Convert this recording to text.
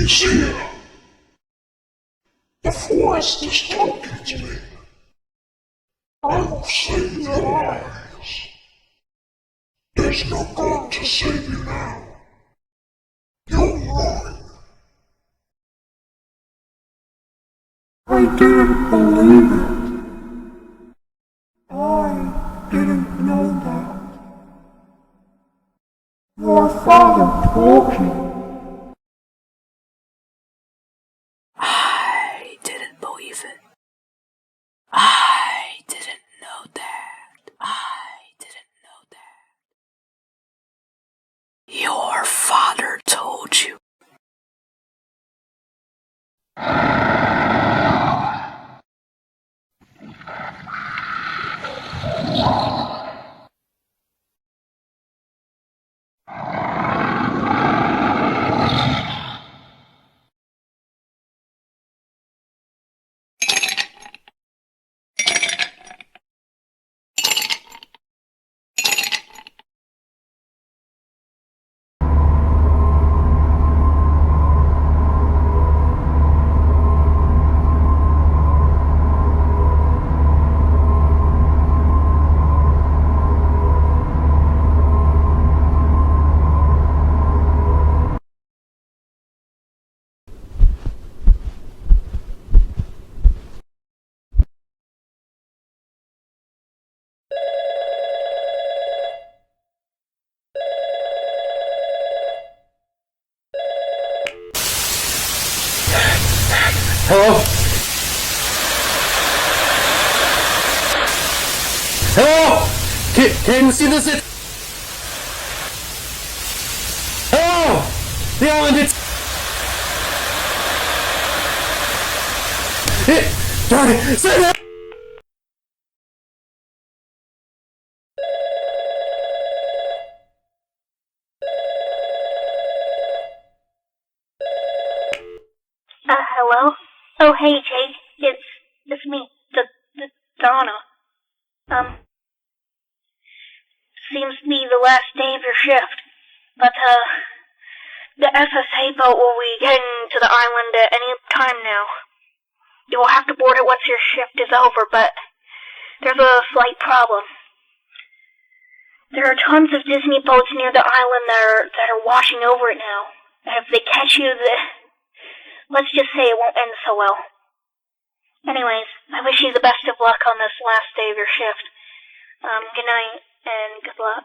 is here. The forest is talking to me. I will save your lives. There's no God to save you now. You're mine. I didn't believe it. I didn't know that. Your father told you. I didn't believe it. I didn't know that. I didn't know that. Your father told you. Hello? Hello? Can you see this? Hello? The island, darn it, say that! Hello? Oh, hey, Jake. It's me, the Dohna. Seems to be the last day of your shift, but, the SSA boat will be getting to the island at any time now. You will have to board it once your shift is over, but there's a slight problem. There are tons of Disney boats near the island that are washing over it now. And if they catch you, let's just say it won't end so well. Anyways, I wish you the best of luck on this last day of your shift. Good night, and good luck.